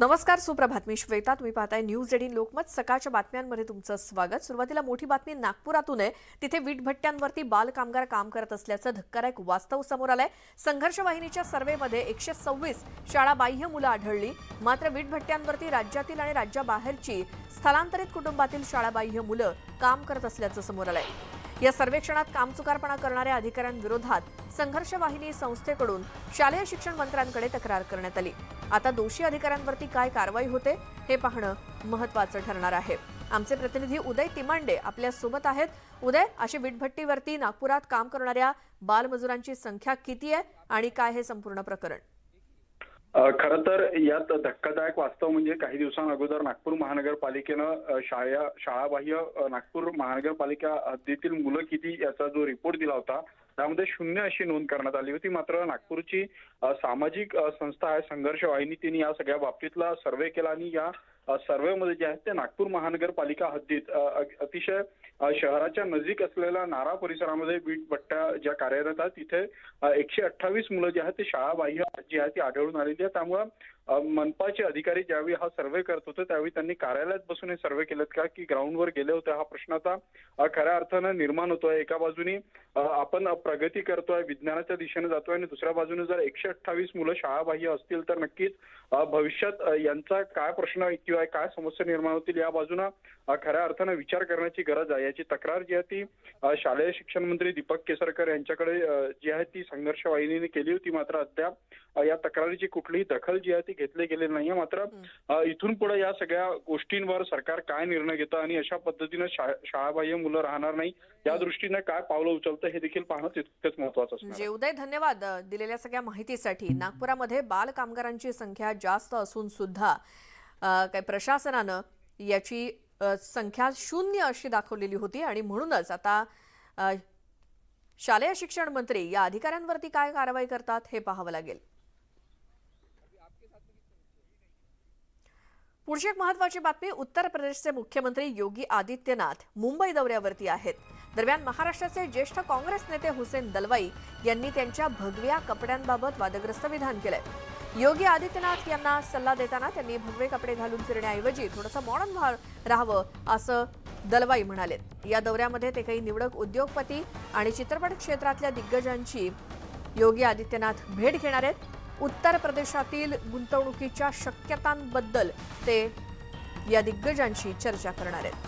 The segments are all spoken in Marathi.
नमस्कार, सुप्रभात. मी श्वेता. तुम्ही पाहताय न्यूज 18 लोकमत. सकाळच्या बातम्यांमध्ये तुमचं स्वागत. सुरुवातीला मोठी बातमी नागपुरातून आहे. तिथे वीटभट्ट्यांवरती बाल कामगार काम करत असल्याचं धक्कादायक वास्तव समोर आलंय. संघर्ष वाहिनीच्या सर्व्हेमध्ये 126 शाळाबाह्य मुलं आढळली. मात्र वीटभट्ट्यांवरती राज्यातील आणि राज्याबाहेरची स्थलांतरित कुटुंबातील शाळाबाह्य मुलं काम करत असल्याचं समोर आलंय. या सर्वेक्षणात कामचुकारपणा करणाऱ्या अधिकाऱ्यांविरोधात संघर्ष वाहिनी संस्थेकडून शालेय शिक्षण मंत्र्यांकडे तक्रार करण्यात आली. आता दोषी अधिकाऱ्यांवरती काय कारवाई होते हे पाहणं महत्त्वाचं ठरणार आहे. आमचे प्रतिनिधी उदय तिमांडे आपल्या सोबत आहेत. उदय, अशी वीटभट्टीवरती नागपुरात काम करणाऱ्या बालमजुरांची संख्या किती आहे आणि काय हे संपूर्ण प्रकरण? खरं तर यात धक्कादायक वास्तव म्हणजे काही दिवसांअगोदर नागपूर महानगरपालिकेनं शाळाबाह्य नागपूर महानगरपालिका हद्दीतील मुलं किती याचा जो रिपोर्ट दिला होता त्यामध्ये 0 अशी नोंद करण्यात आली होती. मात्र नागपूरची सामाजिक संस्था आहे संघर्ष वाहिनी, तिने या सगळ्या बाबतीतला सर्व्हे केला आणि या सर्व्हेमध्ये जे आहेत ते नागपूर महानगरपालिका हद्दीत अतिशय शहराच्या नजीक असलेल्या नारा परिसरामध्ये वीटभट्ट्या ज्या कार्यरत आहेत तिथे 128 मुलं जी आहेत ते शाळाबाह्य जी आहेत ती आढळून आलेली आहे. त्यामुळे मनपाचे अधिकारी ज्यावेळी हा सर्व्हे करत होते त्यावेळी त्यांनी कार्यालयात बसून हे सर्व्हे केलेत का की ग्राउंडवर गेले होते, हा प्रश्न आता खऱ्या अर्थानं निर्माण होतोय. एका बाजूनी आपण प्रगती करतोय, विज्ञानाच्या दिशेने जातोय आणि दुसऱ्या बाजूने जर 128 मुलं शाळाबाह्य असतील तर नक्कीच भविष्यात यांचा काय प्रश्न किंवा काय समस्या निर्माण होतील या बाजूने खऱ्या अर्थानं विचार करण्याची गरज आहे. याची तक्रार जी आहे ती शालेय शिक्षण मंत्री दीपक केसरकर यांच्याकडे जी आहे ती संघर्ष वाहिनीने केली होती. मात्र अद्याप या तक्रारीची कुठलीही दखल जी आहे ती घेतली गेलेली नाहीये. मात्र इथून पुढे या सगळ्या गोष्टींवर सरकार काय निर्णय घेतं आणि अशा पद्धतीने शाळाबाह्य मुलं राहणार नाही या दृष्टीने काय पावलं उचलतं हे देखील पाहणं तितकंच महत्त्वाचं असणार. उदय, धन्यवाद दिलेल्या सगळ्या माहितीसाठी. नागपुरामध्ये बाल कामगारांची संख्या जास्त असून सुद्धा काय प्रशासनानं याची संख्या 0 अशी दाखवलेली होती आणि म्हणूनच आता शालेय शिक्षण मंत्री या अधिकाऱ्यांवरती काय कारवाई करतात हे पाहावं लागेल. पुढची एक महत्त्वाची बातमी, उत्तर प्रदेशचे मुख्यमंत्री योगी आदित्यनाथ मुंबई दौऱ्यावरती आहेत. दरम्यान महाराष्ट्राचे ज्येष्ठ काँग्रेस नेते हुसेन दलवाई यांनी त्यांच्या भगव्या कपड्यांबाबत वादग्रस्त विधान केलंय. योगी आदित्यनाथ यांना सल्ला देताना त्यांनी भगवे कपडे घालून फिरण्याऐवजी थोडंसं मॉडर्न राहावं असं दलवाई म्हणाले. या दौऱ्यामध्ये ते काही निवडक उद्योगपती आणि चित्रपट क्षेत्रातल्या दिग्गजांची योगी आदित्यनाथ भेट घेणार आहेत. उत्तर प्रदेशातील गुंतवणुकीच्या शक्यतांबद्दल ते या दिग्गजांशी चर्चा करणार आहेत.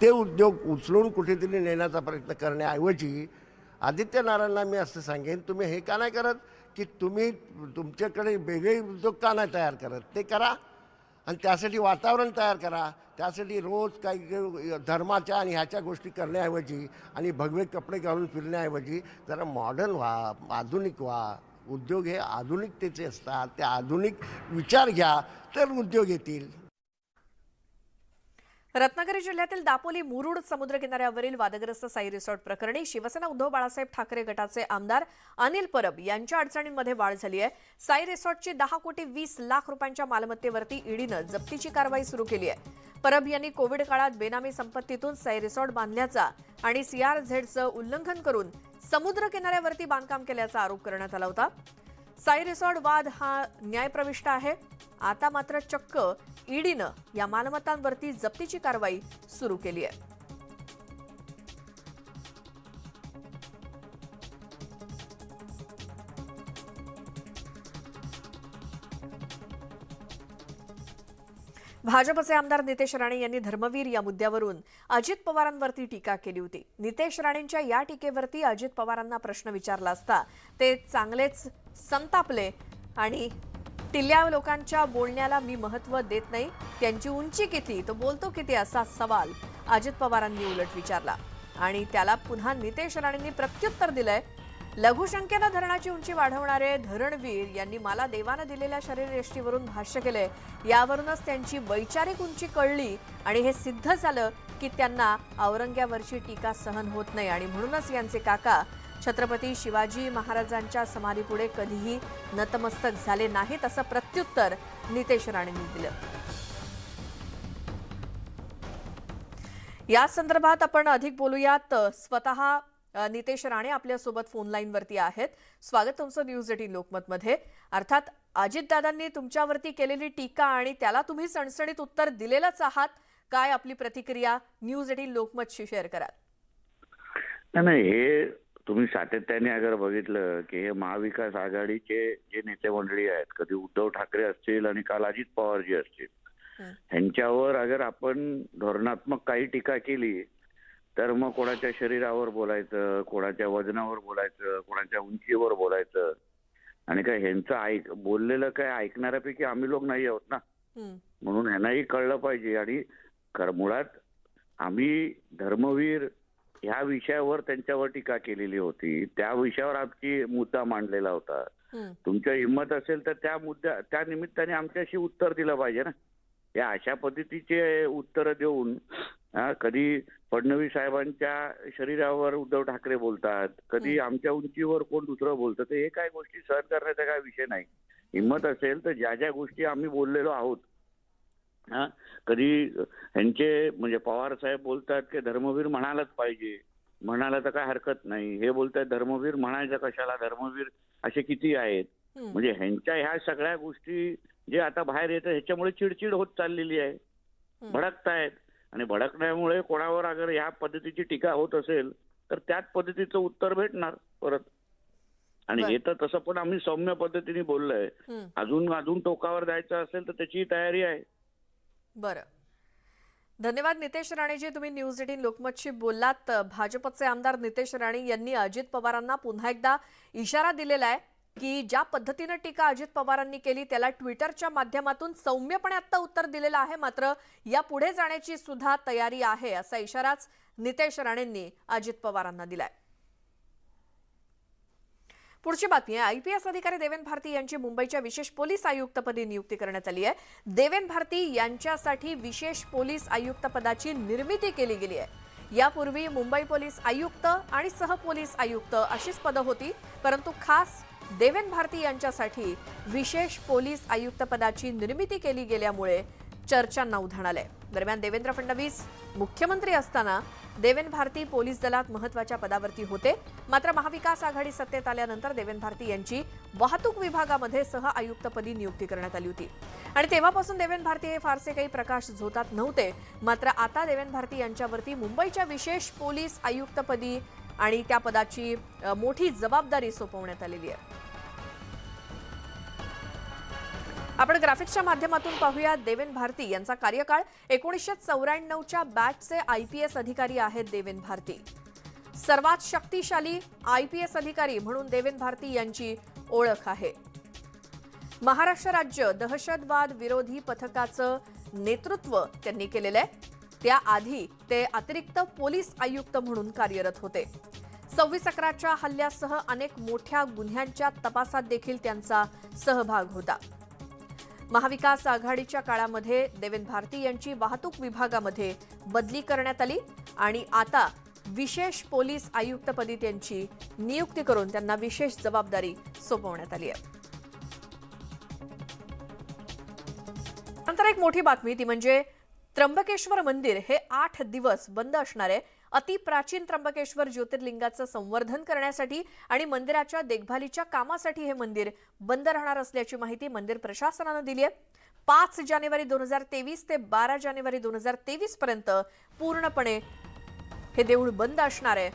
ते उद्योग उचलून कुठेतरी नेण्याचा प्रयत्न करण्याऐवजी आदित्यनारायणला मी असं सांगेन, तुम्ही हे का नाही करत की तुम्ही तुमच्याकडे वेगळे उद्योग का नाही तयार करत, ते करा आणि त्यासाठी वातावरण तयार करा. त्यासाठी रोज काही धर्माच्या आणि ह्याच्या गोष्टी करण्याऐवजी आणि भगवे कपडे घालून फिरण्याऐवजी जरा मॉडर्न व्हा, आधुनिक व्हा. उद्योग हे आधुनिकतेचे असतात, ते आधुनिक विचार घ्या तर उद्योग येतील. रत्नागिरी जिल्ह्यातील दापोली मुरुड समुद्रकिनाऱ्यावरील वादग्रस्त साई रिसॉर्ट प्रकरणी शिवसेना उद्धव बाळासाहेब ठाकरे गटाचे आमदार अनिल परब यांच्या अडचणींमध्ये वाढ झाली आहे. साई रिसॉर्टची 10 कोटी 20 लाख रुपयांच्या मालमत्तेवरती ईडीनं जप्तीची कारवाई सुरू केली आहे. परब यांनी कोविड काळात बेनामी संपत्तीतून साई रिसॉर्ट बांधल्याचा आणि CRZचं उल्लंघन करून समुद्र किनाऱ्यावरती बांधकाम केल्याचा आरोप करण्यात आला होता. साई रिसॉर्ट वाद हा न्यायप्रविष्ट आहे. आता मात्र चक्क ईडीनं या मालमत्तांवरती जप्तीची कारवाई सुरू केली आहे. भाजपचे आमदार नितेश राणे यांनी धर्मवीर या मुद्द्यावरून अजित पवारांवरती टीका केली होती. नितेश राणेंच्या या टीकेवरती अजित पवारांना प्रश्न विचारला असता ते चांगलेच संतापले आणि टिल्ल्या लोकांच्या बोलण्याला मी महत्त्व देत नाही, त्यांची उंची किती, तो बोलतो किती, असा सवाल अजित पवारांनी उलट विचारला आणि त्याला पुन्हा नितेश राणेंनी प्रत्युत्तर दिलंय. लघुशंकेनं धरणाची उंची वाढवणारे धरणवीर यांनी मला देवानं दिलेल्या शरीरयष्टीवरून भाष्य केलंय. यावरूनच त्यांची वैचारिक उंची कळली आणि हे सिद्ध झालं की त्यांना औरंग्यावरची टीका सहन होत नाही आणि म्हणूनच यांचे काका छत्रपती शिवाजी महाराजांच्या समाधीपुढे कधीही नतमस्तक झाले नाहीत असं प्रत्युत्तर नितेश राणेंनी दिलं. या संदर्भात आपण अधिक बोलूयात. स्वतः नितेश राणे आपल्यासोबत फोन लाईनवरती आहेत. स्वागत तुमचं न्यूज 18 लोकमतमध्ये. अर्थात अजितदादांनी तुमच्यावरती केलेली टीका आणि त्याला तुम्ही सणसणीत उत्तर दिलेलंच आहात. काय आपली प्रतिक्रिया न्यूज 18 लोकमतशी शेअर कराल? नाही, हे तुम्ही सातत्याने अगर बघितलं की हे महाविकास आघाडीचे जे नेते मंडळी आहेत, कधी उद्धव ठाकरे असतील आणि काल अजित पवारजी असतील, ह्यांच्यावर अगर आपण धोरणात्मक काही टीका केली तर मग कोणाच्या शरीरावर बोलायचं, कोणाच्या वजनावर बोलायचं, कोणाच्या उंचीवर बोलायचं. आणि काय ह्यांचं बोललेलं काय ऐकणाऱ्यापैकी आम्ही लोक नाही आहोत ना. म्हणून ह्यांनाही कळलं पाहिजे. आणि मुळात आम्ही धर्मवीर ह्या विषयावर त्यांच्यावर टीका केलेली होती, त्या विषयावर आमची मुद्दा मांडलेला होता. तुमच्या हिंमत असेल तर त्या निमित्ताने आमच्याशी उत्तर दिलं पाहिजे ना. या अशा पद्धतीचे उत्तर देऊन कधी फडणवीस साहेबांच्या शरीरावर उद्धव ठाकरे बोलतात, कधी आमच्या उंचीवर कोण दुसरं बोलतं. तर हे काय गोष्टी सहन करण्याचा काय विषय नाही. हिंमत असेल तर ज्या ज्या गोष्टी आम्ही बोललेलो आहोत, कधी ह्यांचे म्हणजे पवार साहेब बोलतात की धर्मवीर म्हणायलाच पाहिजे, म्हणायला तर काय हरकत नाही. हे बोलतात धर्मवीर म्हणायचं कशाला, धर्मवीर असे किती आहेत. म्हणजे ह्यांच्या ह्या सगळ्या गोष्टी जे आता बाहेर येतात ह्याच्यामुळे चिडचिड होत चाललेली आहे, भडकतायत. आणि भडकण्यामुळे कोणावर अगर ह्या पद्धतीची टीका होत असेल तर त्याच पद्धतीचं उत्तर भेटणार परत. आणि हे तर तसं पण आम्ही सौम्य पद्धतीने बोललोय. अजून टोकावर जायचं असेल तर त्याची तयारी आहे. बरं, धन्यवाद नितेश राणेजी, तुम्ही न्यूज 18 लोकमतशी बोललात. भाजपचे आमदार नितेश राणे यांनी अजित पवारांना पुन्हा एकदा इशारा दिलेला आहे की ज्या पद्धतीने टीका अजित पवारांनी केली त्याला ट्विटरच्या माध्यमातून सौम्यपणे आता उत्तर दिलेलं आहे, मात्र या पुढे जाण्याची सुद्धा तयारी आहे, असा इशाराच नितेश राणेंनी अजित पवारांना दिलाय. पुढची बातमी आहे. आयपीएस अधिकारी देवेन भारती यांची मुंबईच्या विशेष पोलीस आयुक्तपदी नियुक्ती करण्यात आली आहे. देवेन भारती यांच्यासाठी विशेष पोलीस आयुक्त पदाची निर्मिती केली गेली आहे. यापूर्वी मुंबई पोलीस आयुक्त आणि सहपोलीस आयुक्त अशीच पदं होती, परंतु खास देवेन भारती यांच्यासाठी विशेष पोलीस आयुक्त पदाची निर्मिती केली गेल्यामुळे चर्चांना उधाण आलंय. दरम्यान देवेंद्र फडणवीस मुख्यमंत्री असताना देवेन भारती पोलीस दलात महत्त्वाच्या पदावरती होते. मात्र महाविकास आघाडी सत्तेत आल्यानंतर देवेन भारती यांची वाहतूक विभागामध्ये सह आयुक्तपदी नियुक्ती करण्यात आली होती आणि तेव्हापासून देवेन भारती हे फारसे काही प्रकाश झोतात नव्हते. मात्र आता देवेन भारती यांच्यावरती मुंबईच्या विशेष पोलीस आयुक्तपदी आणि त्या पदाची मोठी जबाबदारी सोपवण्यात आलेली आहे. आपण ग्राफिक्सच्या माध्यमातून पाहूया. देवेन भारती यांचा कार्यकाळ 1994च्या बॅचचे आयपीएस अधिकारी आहेत. देवेन भारती सर्वात शक्तिशाली आयपीएस अधिकारी म्हणून देवेन भारती यांची ओळख आहे. महाराष्ट्र राज्य दहशतवाद विरोधी पथकाचं नेतृत्व त्यांनी केलेलं आहे. त्याआधी ते अतिरिक्त पोलीस आयुक्त म्हणून कार्यरत होते. 26/11च्या हल्ल्यासह अनेक मोठ्या गुन्ह्यांच्या तपासात देखील त्यांचा सहभाग होता. महाविकास आघाडीच्या काळामध्ये देवेन भारती यांची वाहतूक विभागामध्ये बदली करण्यात आली आणि आता विशेष पोलीस आयुक्तपदी त्यांची नियुक्ती करून त्यांना विशेष जबाबदारी सोपवण्यात आली आहे. नंतर एक मोठी बातमी ती म्हणजे त्र्यंबकेश्वर मंदिर हे 8 दिवस बंद असणार आहे. अतिप्राचीन त्र्यंबकेश्वर ज्योतिर्लिंगाचं संवर्धन करण्यासाठी आणि मंदिराच्या देखभालीच्या कामासाठी हे मंदिर बंद राहणार असल्याची माहिती मंदिर प्रशासनानं दिली आहे. 5 जानेवारी 2023 ते 12 जानेवारी 2023 पर्यंत पूर्णपणे हे देऊळ बंद असणार आहे.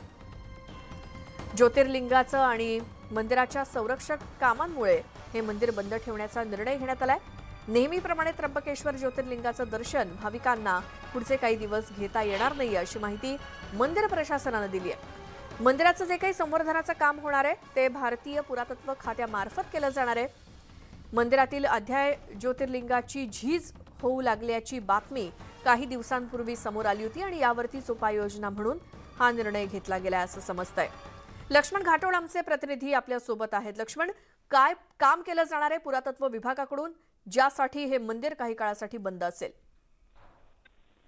ज्योतिर्लिंगाचं आणि मंदिराच्या संरक्षक कामांमुळे हे मंदिर बंद ठेवण्याचा निर्णय घेण्यात आलाय. नेहमीप्रमाणे त्र्यंबकेश्वर ज्योतिर्लिंगाचं दर्शन भाविकांना पुढचे काही दिवस घेता येणार नाही अशी माहिती मंदिर प्रशासनानं दिली आहे. मंदिराचं जे काही संवर्धनाचं काम होणार आहे ते भारतीय पुरातत्व खात्यामार्फत केलं जाणार आहे. मंदिरातील अध्याय ज्योतिर्लिंगाची झीज होऊ लागल्याची बातमी काही दिवसांपूर्वी समोर आली होती आणि यावरतीच उपाययोजना म्हणून हा निर्णय घेतला गेला असं समजतंय. लक्ष्मण घाटोळ आमचे प्रतिनिधी आपल्या सोबत आहेत. लक्ष्मण, काय काम केलं जाणार आहे पुरातत्व विभागाकडून ज्यासाठी हे मंदिर काही काळासाठी बंद असेल?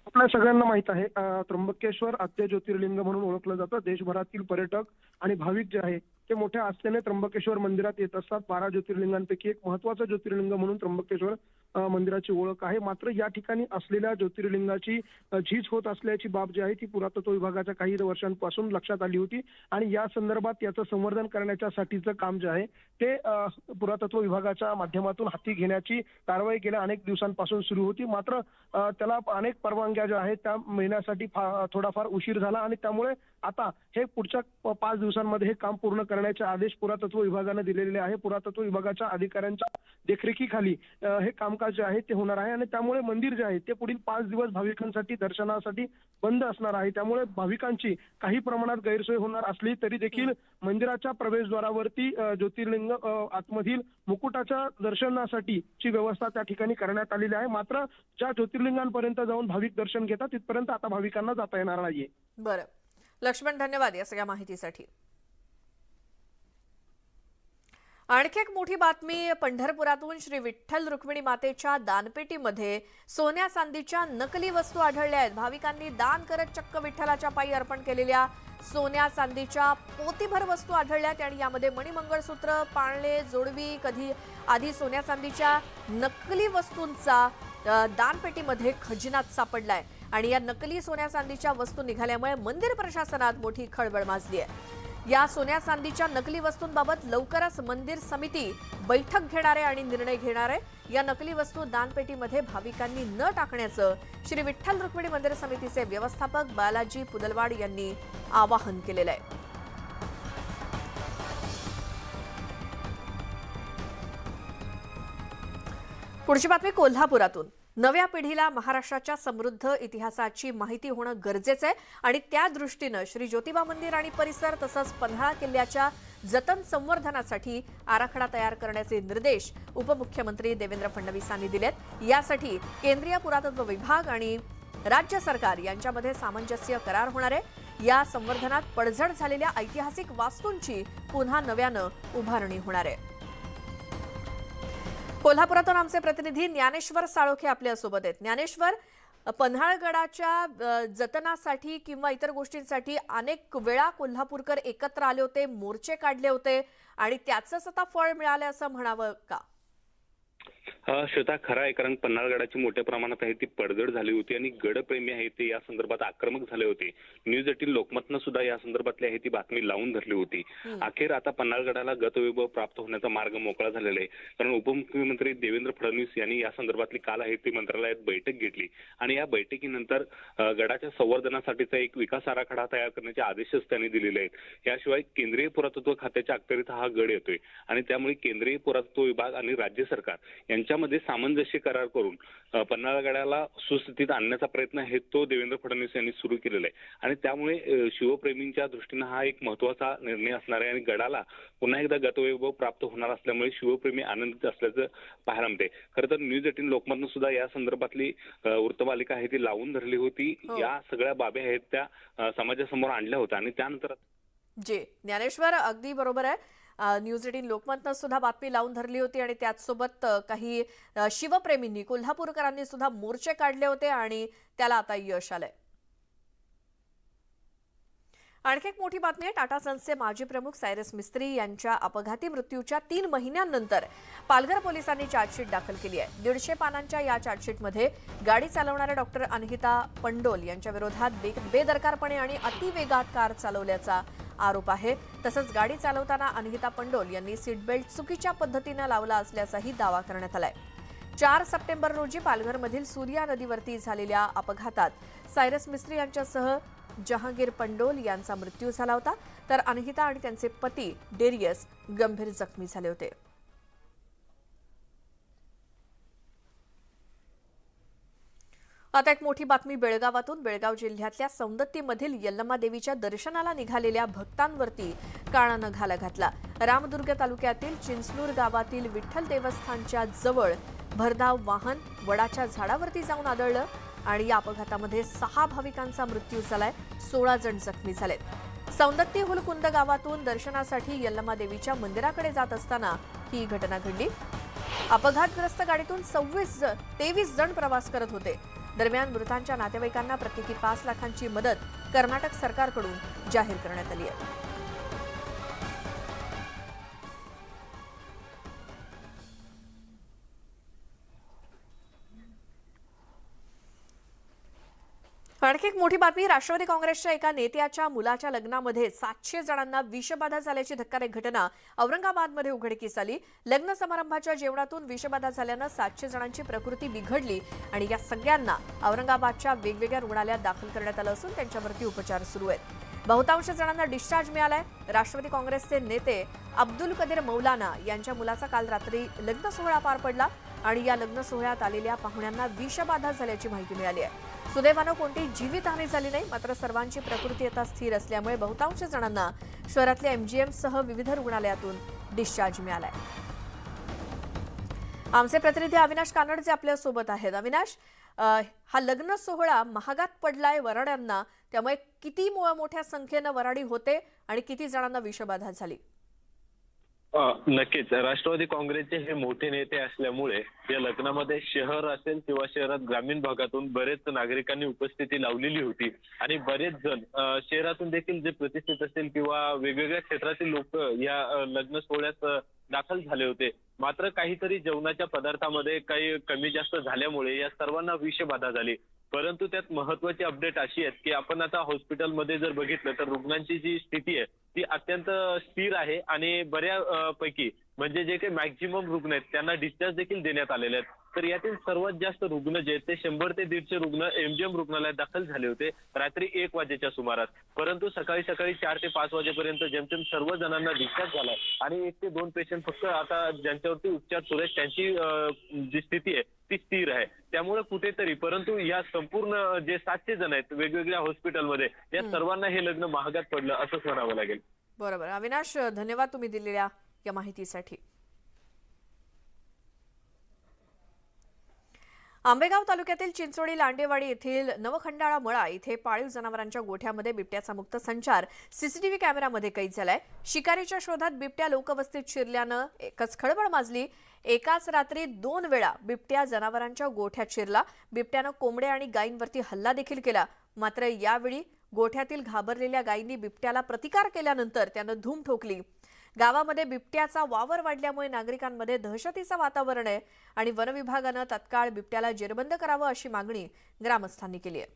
आपल्या सगळ्यांना माहित आहे त्र्यंबकेश्वर आद्य ज्योतिर्लिंग म्हणून ओळखलं जातं. देशभरातील पर्यटक आणि भाविक जे आहे ते मोठ्या आस्थेने त्र्यंबकेश्वर मंदिरात येत असतात. 12 ज्योतिर्लिंगांपैकी एक महत्त्वाचं ज्योतिर्लिंग म्हणून त्र्यंबकेश्वर मंदिराची ओळख आहे. मात्र या ठिकाणी असलेल्या ज्योतिर्लिंगाची झीज होत असल्याची बाब जी आहे ती पुरातत्व विभागाच्या काही वर्षांपासून लक्षात आली होती आणि या संदर्भात याचं संवर्धन करण्यासाठीचं काम जे आहे ते पुरातत्व विभागाच्या माध्यमातून हाती घेण्याची कारवाई गेल्या अनेक दिवसांपासून सुरू होती. मात्र त्याला अनेक परवानग्या ज्या आहेत त्या मिळण्यासाठी थोडाफार उशीर झाला आणि त्यामुळे आता हे पुढच्या 5 दिवसांमध्ये हे काम पूर्ण करण्याचे आदेश पुरातत्व विभागाने दिलेले आहे. पुरातत्व विभागाच्या अधिकाऱ्यांच्या देखरेखीखाली हे कामकाज जे आहे ते होणार आहे आणि त्यामुळे मंदिर जे आहे ते पुढील 5 दिवस भाविकांसाठी दर्शनासाठी बंद असणार आहे. त्यामुळे भाविकांची काही प्रमाणात गैरसोय होणार असली तरी देखील मंदिराच्या प्रवेशद्वारावरती ज्योतिर्लिंग आतमधील मुकुटाच्या दर्शनासाठीची व्यवस्था त्या ठिकाणी करण्यात आलेली आहे. मात्र ज्या ज्योतिर्लिंगांपर्यंत जाऊन भाविक दर्शन घेतात तिथपर्यंत आता भाविकांना जाता येणार नाहीये. बरं लक्ष्मण, धन्यवाद या सगळ्या माहितीसाठी. आणखी एक मोठी बातमी पंढरपुरातून श्री विठ्ठल रुक्मिणी मातेच्या दानपेटीमध्ये सोन्या चांदीच्या नकली वस्तू आढळल्या आहेत. भाविकांनी दान करत चक्क विठ्ठलाच्या पायी अर्पण केलेल्या सोन्या चांदीच्या पोतीभर वस्तू आढळल्या आणि यामध्ये मणिमंगळसूत्र, पाळणे, जोडवी कधी आधी सोन्या चांदीच्या नकली वस्तूंचा दानपेटीमध्ये खजिनाच सापडलाय आणि या नकली सोन्या चांदीच्या वस्तू निघाल्यामुळे मंदिर प्रशासनात मोठी खळबळ माजली आहे. या सोन्या चांदीच्या नकली वस्तूंबाबत लवकरच मंदिर समिती बैठक घेणार आहे आणि निर्णय घेणार आहे. या नकली वस्तू दानपेटीमध्ये भाविकांनी न टाकण्याचं श्री विठ्ठल रुक्मिणी मंदिर समितीचे व्यवस्थापक बालाजी पुदलवाड यांनी आवाहन केलेलं आहे. पुढची बातमी कोल्हापुरातून. नव्या पिढीला महाराष्ट्राच्या समृद्ध इतिहासाची माहिती होणं गरजेचं आहे आणि त्या दृष्टीनं श्री ज्योतिबा मंदिर आणि परिसर तसंच पन्हाळा किल्ल्याच्या जतन संवर्धनासाठी आराखडा तयार करण्याचे निर्देश उपमुख्यमंत्री देवेंद्र फडणवीसांनी दिलेत. यासाठी केंद्रीय पुरातत्व विभाग आणि राज्य सरकार यांच्यामध्ये सामंजस्य करार होणार आहे. या संवर्धनात पडझड झालेल्या ऐतिहासिक वास्तूंची पुन्हा नव्यानं उभारणी होणार आहे. कोल्हापुरातून आमचे प्रतिनिधी ज्ञानेश्वर साळोखे आपल्यासोबत आहेत. ज्ञानेश्वर, पन्हाळगडाच्या जतनासाठी किंवा इतर गोष्टींसाठी अनेक वेळा कोल्हापूरकर एकत्र आले होते, मोर्चे काढले होते आणि त्याचंच आता फळ मिळालं असं म्हणावं का? श्वेता, खरं आहे, कारण पन्हाळगडाची मोठ्या प्रमाणात आहे ती पडझड झाली होती आणि गडप्रेमी आहे ते या संदर्भात आक्रमक झाले होते. न्यूज 18 लोकमतनं सुद्धा या संदर्भातली आहे ती बातमी लावून धरली होती. अखेर आता पन्हाळगडाला गतवैभव प्राप्त होण्याचा मार्ग मोकळा झालेला आहे. कारण उपमुख्यमंत्री देवेंद्र फडणवीस यांनी या संदर्भातली काल आहे ती मंत्रालयात बैठक घेतली आणि या बैठकीनंतर गडाच्या संवर्धनासाठीचा एक विकास आराखडा तयार करण्याचे आदेशच त्यांनी दिलेले आहेत. याशिवाय केंद्रीय पुरातत्व खात्याच्या अखत्यारीत हा गड येतोय आणि त्यामुळे केंद्रीय पुरातत्व विभाग आणि राज्य सरकार यांच्यामध्ये सामंजस्य करार करून पन्हाळगडाला सुस्थितीत आणण्याचा प्रयत्न आहे तो देवेंद्र फडणवीस यांनी सुरू केलेला आहे आणि त्यामुळे शिवप्रेमींच्या दृष्टीनं हा एक महत्वाचा निर्णय असणार आहे आणि गडाला पुन्हा एकदा गतवैभव प्राप्त होणार असल्यामुळे शिवप्रेमी आनंदित असल्याचं पाहायला मिळते. खरं तर न्यूज 18 लोकमतनं सुद्धा या संदर्भातली वृत्तमालिका आहे ती लावून धरली होती. या सगळ्या बाबी आहेत त्या समाजासमोर आणल्या होत्या आणि त्यानंतर जे ज्ञानेश्वर अगदी बरोबर आहे. न्यूज 18 लोकमतनं सुद्धा बातमी लावून धरली होती आणि त्याचसोबत काही शिवप्रेमींनी, कोल्हापूरकरांनी सुद्धा मोर्चे काढले होते आणि त्याला आता यश आलंय. आणखी एक मोठी बातमी आहे. टाटा सन्सचे माजी प्रमुख सायरस मिस्त्री यांच्या अपघाती मृत्यूच्या 3 महिन्यांनंतर पालघर पोलिसांनी चार्जशीट दाखल केली आहे. 150 पानांच्या या चार्जशीटमध्ये गाडी चालवणाऱ्या डॉक्टर अनहिता पंडोल यांच्या विरोधात बेदरकारपणे आणि अतिवेगात कार चालवल्याचा आरोप आहे. तसंच गाडी चालवताना अनहिता पंडोल यांनी सीट बेल्ट चुकीच्या पद्धतीने लावला असल्याचाही दावा करण्यात आलाय. 4 सप्टेंबर रोजी पालघरमधील सूर्या नदीवरती झालेल्या अपघातात सायरस मिस्त्री यांच्यासह जहांगीर पंडोल यांचा मृत्यू झाला होता तर अनहिता आणि त्यांचे पती डेरियस गंभीर जखमी झाले होते. आता एक मोठी बातमी बेळगावातून. बेळगाव जिल्ह्यातल्या सौंदत्तीमधील यल्लमा देवीच्या दर्शनाला निघालेल्या भक्तांवरती काळानं घाला घातला. रामदुर्ग तालुक्यातील चिंचनूर गावातील विठ्ठल देवस्थानच्या जवळ भरधाव वाहन वडाच्या झाडावरती जाऊन आदळलं आणि या अपघातामध्ये 6 भाविकांचा मृत्यू झालाय, 16 जण जखमी झालेत. सौंदत्ती हुलकुंद गावातून दर्शनासाठी यल्लमा देवीच्या मंदिराकडे जात असताना ही घटना घडली. अपघातग्रस्त गाडीतून 23 जण प्रवास करत होते. दरम्यान मृतांच्या नातेवाईकांना प्रत्येकी 5 लाखांची मदत कर्नाटक सरकारकडून जाहीर करण्यात आली आहे. आणखी एक मोठी बातमी. राष्ट्रवादी काँग्रेसच्या एका नेत्याच्या मुलाच्या लग्नामध्ये 700 जणांना विषबाधा झाल्याची धक्कादायक घटना औरंगाबादमध्ये उघडकीस आली. लग्न समारंभाच्या जेवणातून विषबाधा झाल्यानं 700 जणांची प्रकृती बिघडली आणि या सगळ्यांना औरंगाबादच्या वेगवेगळ्या रुग्णालयात दाखल करण्यात आलं असून त्यांच्यावरती उपचार सुरू आहेत. बहुतांश जणांना डिस्चार्ज मिळालाय. राष्ट्रवादी काँग्रेसचे नेते अब्दुल कदीर मौलाना यांच्या मुलाचा काल रात्री लग्न सोहळा पार पडला आणि या लग्न सोहळ्यात आलेल्या पाहुण्यांना विषबाधा झाल्याची माहिती मिळाली आहे. सुदैवानं कोणतीही जीवितहानी झाली नाही. मात्र सर्वांची प्रकृती आता स्थिर असल्यामुळे बहुतांश जणांना शहरातल्या MGM सह विविध रुग्णालयातून डिस्चार्ज मिळालाय. आमचे प्रतिनिधी अविनाश कानडचे आपल्या सोबत आहेत. अविनाश, हा लग्न सोहळा महागात पडलाय वराड्यांना, त्यामुळे किती मोठ्या संख्येनं वराडी होते आणि किती जणांना विषबाधा झाली? नक्कीच राष्ट्रवादी काँग्रेसचे हे मोठे नेते असल्यामुळे या लग्नामध्ये शहर असेल किंवा शहरात ग्रामीण भागातून बरेच नागरिकांनी उपस्थिती लावलेली होती आणि बरेच जण शहरातून देखील जे प्रतिष्ठित असतील किंवा वेगवेगळ्या क्षेत्रातील लोक या लग्न सोहळ्यात दाखल झाले होते. मात्र काहीतरी जेवणाच्या पदार्थामध्ये काही कमी जास्त झाल्यामुळे या सर्वांना विषबाधा झाली. परंतु त्यात महत्वाची अपडेट अशी आहे की आपण आता हॉस्पिटलमध्ये जर बघितलं तर रुग्णांची जी स्थिती आहे ती अत्यंत स्थिर आहे आणि बऱ्यापैकी म्हणजे जे काही मॅक्झिमम रुग्ण आहेत त्यांना डिस्चार्ज देखील देण्यात आलेले आहेत. तर यातील सर्वात जास्त रुग्ण जे आहेत ते 100 ते 150 रुग्ण MGM रुग्णालयात दाखल झाले होते रात्री 1 वाजेच्या सुमारास. परंतु सकाळी 4 ते 5 वाजेपर्यंत जेमतेम सर्व जणांना डिस्चार्ज झालाय आणि 1 ते 2 पेशंट फक्त आता ज्यांच्यावरती उपचार सुरू आहेत त्यांची जी स्थिती आहे ती स्थिर आहे. त्यामुळे कुठेतरी परंतु या संपूर्ण जे 700 जण आहेत वेगवेगळ्या हॉस्पिटलमध्ये या सर्वांना हे लग्न महागात पडलं असंच म्हणावं लागेल. बरोबर. अविनाश, धन्यवाद तुम्ही दिलेल्या या माहितीसाठी. आंबेगाव तालुक्यातील चिंचोडी लांडेवाडी येथील नवखंडाळा मळा इथे पाळीव जनावरांच्या गोठ्यामध्ये बिबट्याचा मुक्त संचार सीसीटीव्ही कॅमेऱ्यामध्ये कैद झालाय. शिकारीच्या शोधात बिबट्या लोकवस्तीत शिरल्यानं एकच खळबळ माजली. एकाच रात्री 2 वेळा बिबट्या जनावरांच्या गोठ्यात शिरला. बिबट्यानं कोंबड्या आणि गायींवरती हल्ला देखील केला. मात्र यावेळी गोठ्यातील घाबरलेल्या गायींनी बिबट्याला प्रतिकार केल्यानंतर त्यानं धूम ठोकली. गावामध्ये बिबट्याचा वावर वाढल्यामुळे नागरिकांमध्ये दहशतीचं वातावरण आहे आणि वनविभागानं तत्काळ बिबट्याला जेरबंद करावं अशी मागणी ग्रामस्थांनी केली आहे.